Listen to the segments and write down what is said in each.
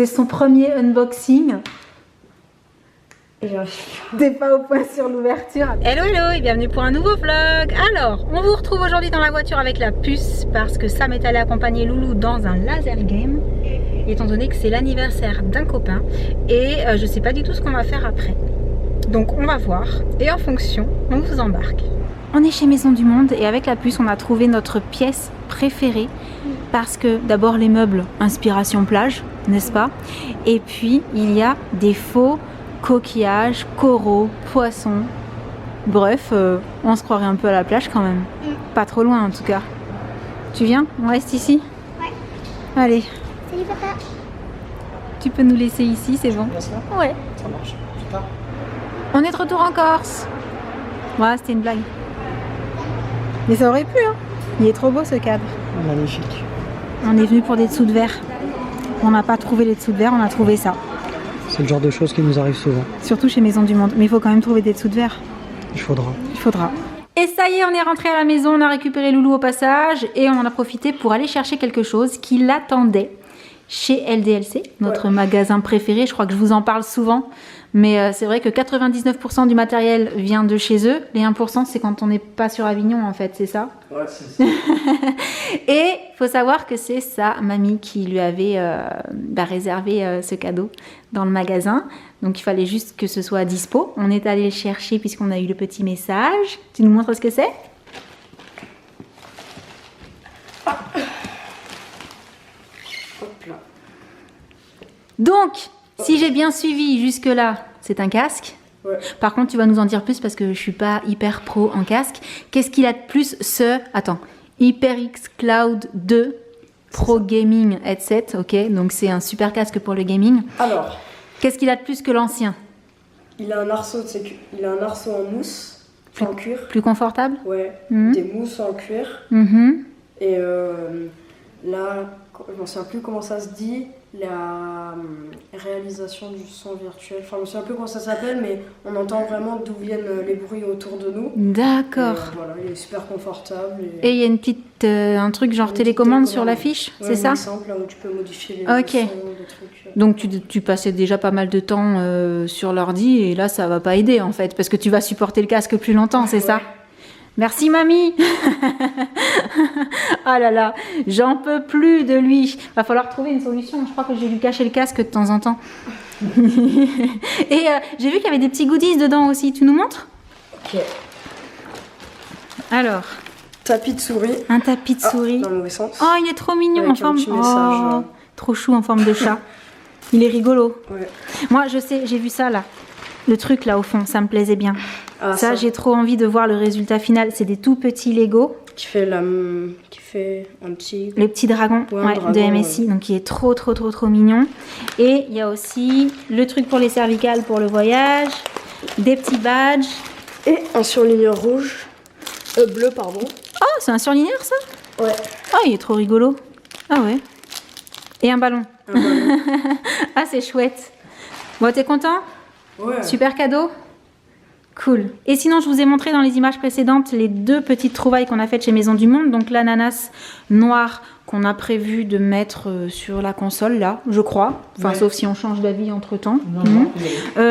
C'est son premier unboxing. T'es pas au point sur l'ouverture. Hello hello et bienvenue pour un nouveau vlog. Alors, on vous retrouve aujourd'hui dans la voiture avec la puce parce que Sam est allé accompagner Loulou dans un laser game. Étant donné que c'est l'anniversaire d'un copain et je sais pas du tout ce qu'on va faire après. Donc on va voir et en fonction, on vous embarque. On est chez Maison du Monde et avec la puce, on a trouvé notre pièce préférée parce que d'abord les meubles, inspiration plage, n'est-ce pas? Et puis il y a des faux coquillages, coraux, poissons. Bref, on se croirait un peu à la plage quand même. Pas trop loin en tout cas. Tu viens? On reste ici? Ouais. Allez. Salut papa. Tu peux nous laisser ici, c'est bon? Ouais. Ça marche. Super. On est de retour en Corse. Voilà, c'était une blague. Mais ça aurait pu, hein. Il est trop beau ce cadre. Magnifique. On est venu pour des dessous de verre. On n'a pas trouvé les dessous de verre, on a trouvé ça. C'est le genre de choses qui nous arrive souvent. Surtout chez Maison du Monde. Mais il faut quand même trouver des dessous de verre. Il faudra. Il faudra. Et ça y est, on est rentré à la maison, on a récupéré Loulou au passage et on en a profité pour aller chercher quelque chose qui l'attendait chez LDLC, notre magasin préféré. Je crois que je vous en parle souvent. Mais c'est vrai que 99% du matériel vient de chez eux. Les 1%, c'est quand on n'est pas sur Avignon, en fait, c'est ça? Ouais, c'est ça. Et il faut savoir que c'est sa mamie qui lui avait réservé ce cadeau dans le magasin. Donc il fallait juste que ce soit dispo. On est allé le chercher puisqu'on a eu le petit message. Tu nous montres ce que c'est? Hop là. Donc, si j'ai bien suivi jusque-là, c'est un casque. Ouais. Par contre, tu vas nous en dire plus parce que je suis pas hyper pro en casque. Qu'est-ce qu'il a de plus Attends, HyperX Cloud 2 Pro Gaming Headset. Ok, donc c'est un super casque pour le gaming. Alors, Qu'est-ce qu'il a de plus que l'ancien? il a un arceau, il a un arceau en mousse, en cuir. Plus confortable? Ouais, Mhm. des mousses en cuir. Mhm. Et là, je ne me souviens plus comment ça se dit, la réalisation du son virtuel. Enfin, je ne me souviens plus comment ça s'appelle, mais on entend vraiment d'où viennent les bruits autour de nous. D'accord. Et, voilà, il est super confortable. Et il y a une petite, un truc genre Une télécommande petite sur télécommande. l'affiche, Ouais, c'est ça? simple, là où tu peux modifier les Ok. sons, des trucs. Donc tu passais déjà pas mal de temps sur l'ordi et là ça va pas aider en fait parce que tu vas supporter le casque plus longtemps, c'est ça? Merci mamie. Ah là là, j'en peux plus de lui. Va falloir trouver une solution. Je crois que je vais lui cacher le casque de temps en temps. Et j'ai vu qu'il y avait des petits goodies dedans aussi. Tu nous montres? Ok. Alors, Tapis de souris. un tapis de souris. Dans le mauvais sens. Oh, il est trop mignon Avec en un forme. petit message, Oh, trop chou en forme de chat. Il est rigolo. Ouais. Moi, je sais, j'ai vu ça là. Le truc là au fond, ça me plaisait bien. Ah, ça, j'ai trop envie de voir le résultat final. C'est des tout petits Lego. qui fait un petit. Les petits dragons, Ouais, un ouais, dragon, de MSI. Donc, il est trop mignon. Et il y a aussi le truc pour les cervicales pour le voyage. Des petits badges. Et un surligneur rouge. Bleu, pardon. Oh, c'est un surligneur ça? Ouais. Oh, il est trop rigolo. Ah ouais. Et un ballon. Un ballon. Ah, c'est chouette. Bon, t'es content? Ouais. Super cadeau? Cool. Et sinon, je vous ai montré dans les images précédentes les deux petites trouvailles qu'on a faites chez Maison du Monde. Donc l'ananas noir qu'on a prévu de mettre sur la console, là, je crois. Enfin, Ouais. sauf si on change d'avis entre-temps. Non, non,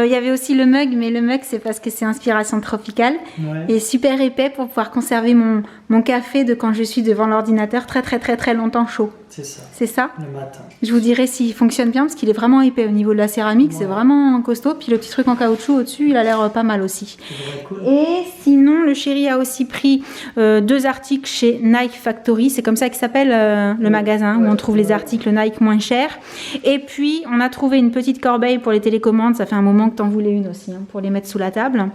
Il y avait aussi le mug, mais le mug, c'est parce que c'est inspiration tropicale. ouais. Et super épais pour pouvoir conserver mon café de quand je suis devant l'ordinateur très longtemps chaud. C'est ça. C'est ça? Le matin. Je vous dirai s'il fonctionne bien parce qu'il est vraiment épais au niveau de la céramique, c'est Ouais. vraiment costaud. Puis le petit truc en caoutchouc au-dessus, il a l'air pas mal aussi. C'est vrai, cool. Et sinon, le chéri a aussi pris deux articles chez Nike Factory. C'est comme ça qu'il s'appelle le magasin où on trouve les articles Nike moins chers. Et puis, on a trouvé une petite corbeille pour les télécommandes. Ça fait un moment que t'en voulais une aussi, hein, pour les mettre sous la table.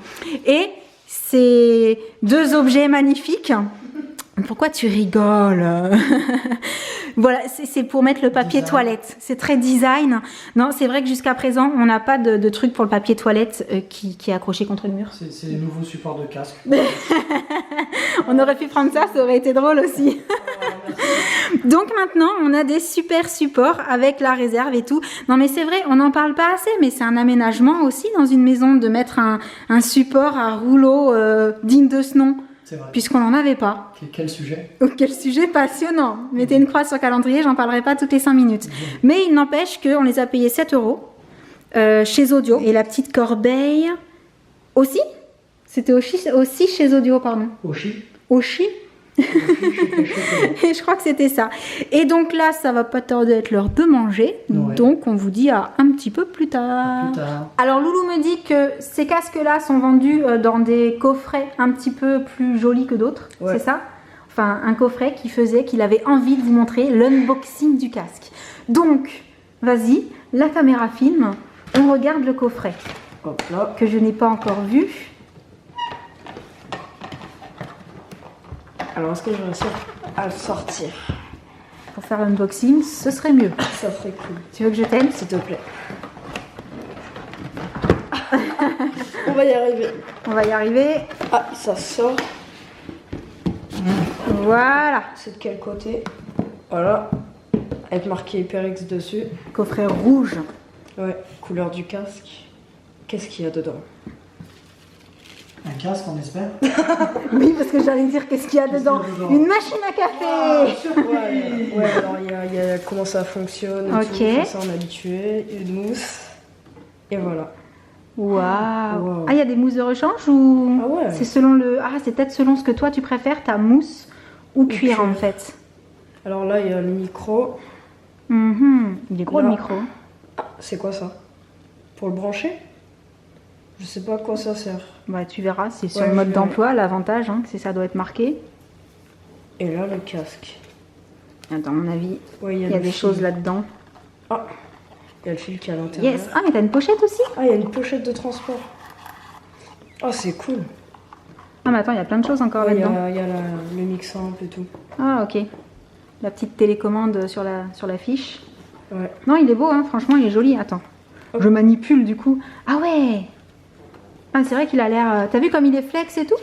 Et ces deux objets magnifiques. Pourquoi tu rigoles? Voilà, c'est pour mettre le papier Design. toilette. C'est très design. Non, c'est vrai que jusqu'à présent, on n'a pas de truc pour le papier toilette qui est accroché contre le mur. C'est les nouveaux supports de casque. On aurait pu prendre ça, ça aurait été drôle aussi. Donc maintenant, on a des super supports avec la réserve et tout. Non mais c'est vrai, on n'en parle pas assez, mais c'est un aménagement aussi dans une maison de mettre un support à rouleau digne de ce nom. C'est vrai. puisqu'on n'en avait pas. Quel sujet? Oh, quel sujet passionnant! Mettez une croix sur le calendrier, j'en parlerai pas toutes les 5 minutes. Mais il n'empêche qu'on les a payés 7 € chez Audio. Et la petite corbeille aussi? C'était aussi chez Audio, pardon. Oshi. Oshi? Et je crois que c'était ça. Et donc là, ça va pas tarder à être l'heure de manger. Ouais. Donc on vous dit à un petit peu plus tard. Plus tard. Alors Loulou me dit que ces casques-là sont vendus dans des coffrets un petit peu plus jolis que d'autres. Ouais. C'est ça? Enfin, un coffret qui faisait qu'il avait envie de vous montrer l'unboxing du casque. Donc, vas-y, la caméra filme. On regarde le coffret Hop là. que je n'ai pas encore vu. Alors, est-ce que je vais réussir à le sortir? Pour faire l'unboxing, ce serait mieux. Ça serait cool. Tu veux que je t'aide? S'il te plaît. On va y arriver. On va y arriver. Ah, ça sort. Voilà. C'est de quel côté? Voilà. Avec marqué HyperX dessus. Coffret rouge. Ouais, couleur du casque. Qu'est-ce qu'il y a dedans? Un casque, on espère. Oui, parce que j'allais dire qu'est-ce qu'il y a dedans. qu'il y a dedans? Une machine à café. Ouais, alors il y a comment ça fonctionne. et Ok. tout, ça on est habitué. Une mousse. Et voilà. Waouh. Wow. Ah, il y a des mousses de rechange ou Ah ouais. c'est selon le. Ah, c'est peut-être selon ce que toi tu préfères, ta mousse ou cuir en fait. Alors là, il y a le micro. Mhm. Il est gros Là. le micro. C'est quoi ça? Pour le brancher? Je sais pas à quoi ça sert. Bah, tu verras, c'est sur Ouais, le mode je verrai. d'emploi, l'avantage, hein, c'est ça doit être marqué. Et là, le casque. Attends, à mon avis, Ouais, il y a le des fil. choses là-dedans. Ah, il y a le fil qui est à l'intérieur. Yes. Ah, mais t'as une pochette aussi? Ah, il y a une pochette de transport. Ah, c'est cool. Ah, mais attends, il y a plein de choses encore Ouais, il y là-dedans. a, le mix-amp et tout. Ah, ok. La petite télécommande sur la fiche. Ouais. Non, il est beau, hein, franchement, il est joli. Attends, Hop. je manipule du coup. Ah ouais. Ah, c'est vrai qu'il a l'air. T'as vu comme il est flex et tout?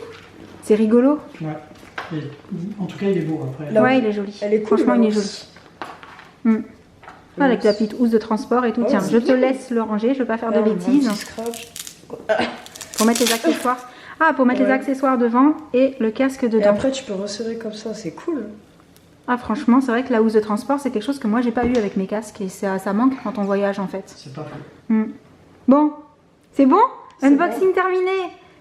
C'est rigolo. Ouais. Et, en tout cas, il est beau après. Là, ouais, oui. il est joli. Elle est cool. Franchement, la il est joli. mousse. Hmm. La Avec la mousse. petite housse de transport et tout. Ouais, Tiens, c'est je te bien. laisse le ranger. Je veux pas faire de Ah, un bêtises. petit scratch. Pour mettre les accessoires. Ah, pour mettre les Ouais. accessoires devant et le casque Et dedans. après, tu peux resserrer comme ça, c'est cool. Ah, franchement, c'est vrai que la housse de transport, c'est quelque chose que moi, j'ai pas eu avec mes casques. Et ça manque quand on voyage, en fait. C'est pas faux. Hmm. Bon, c'est bon? C'est Unboxing terminé.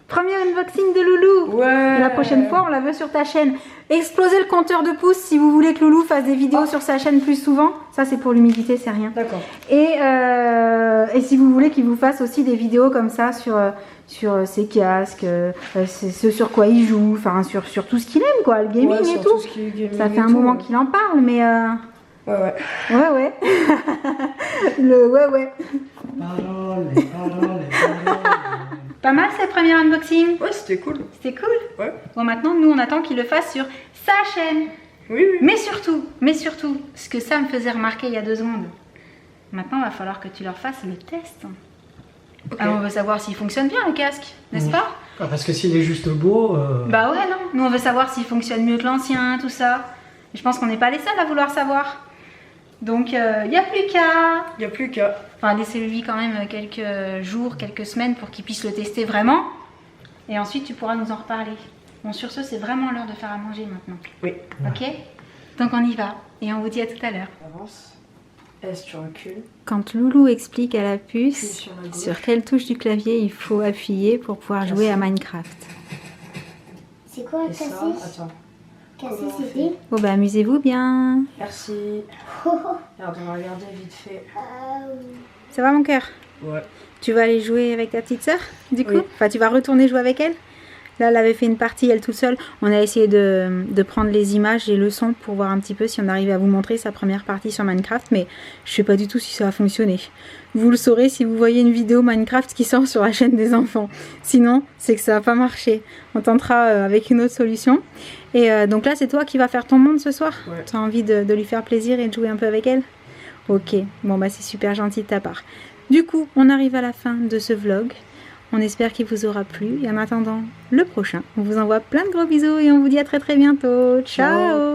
Premier unboxing de Loulou. Ouais. Et la prochaine fois, on la veut sur ta chaîne. Explosez le compteur de pouces si vous voulez que Loulou fasse des vidéos sur sa chaîne plus souvent. Ça, c'est pour l'humidité, c'est rien. D'accord. Et si vous voulez qu'il vous fasse aussi des vidéos comme ça sur ses casques, ce sur quoi il joue, enfin sur tout ce qu'il aime, quoi, le gaming Ouais, et sur tout. ce qui est gaming Ça fait et un tout, moment ouais. qu'il en parle, mais Ouais, ouais. ouais. Le ouais. Parole, les paroles, les paroles. Pas mal cette première unboxing. Ouais, c'était cool. C'était cool. Ouais. Bon, maintenant, nous, on attend qu'il le fasse sur sa chaîne. Oui, oui. Mais surtout, ce que ça me faisait remarquer il y a 2 secondes. Maintenant, il va falloir que tu leur fasses le test. Ok. Alors, on veut savoir s'il fonctionne bien le casque, n'est-ce Oui. pas? Ah, parce que s'il est juste beau. Bah ouais, non. Nous, on veut savoir s'il fonctionne mieux que l'ancien, tout ça. Et je pense qu'on n'est pas les seuls à vouloir savoir. Donc, il n'y a plus qu'à... Il n'y a plus qu'à. Enfin, laissez-lui quand même quelques jours, quelques semaines pour qu'il puisse le tester vraiment. Et ensuite, tu pourras nous en reparler. Bon, sur ce, c'est vraiment l'heure de faire à manger maintenant. Oui. Ok? Donc, on y va. Et on vous dit à tout à l'heure. Avance. S, tu recules. Quand Loulou explique à la Puis puce sur la gauche. sur quelle touche du clavier il faut appuyer pour pouvoir jouer à Minecraft. C'est quoi Et ça, cassis? attends. Cassis, comment on c'était Bon, bah, amusez-vous bien. Merci. Oh, Alors, on va regarder vite fait. Ça va, mon cœur? Ouais. Tu vas aller jouer avec ta petite sœur, du coup? Oui. Enfin, tu vas retourner jouer avec elle? Là, elle avait fait une partie, elle toute seule. On a essayé de prendre les images et le son pour voir un petit peu si on arrivait à vous montrer sa première partie sur Minecraft, mais je sais pas du tout si ça a fonctionné. Vous le saurez si vous voyez une vidéo Minecraft qui sort sur la chaîne des enfants. Sinon, c'est que ça n'a pas marché. On tentera avec une autre solution. Et donc là, c'est toi qui vas faire ton monde ce soir? Ouais. Tu as envie de lui faire plaisir et de jouer un peu avec elle? Ok, bon bah c'est super gentil de ta part. Du coup, on arrive à la fin de ce vlog. On espère qu'il vous aura plu. Et en attendant le prochain, on vous envoie plein de gros bisous et on vous dit à très bientôt. Ciao.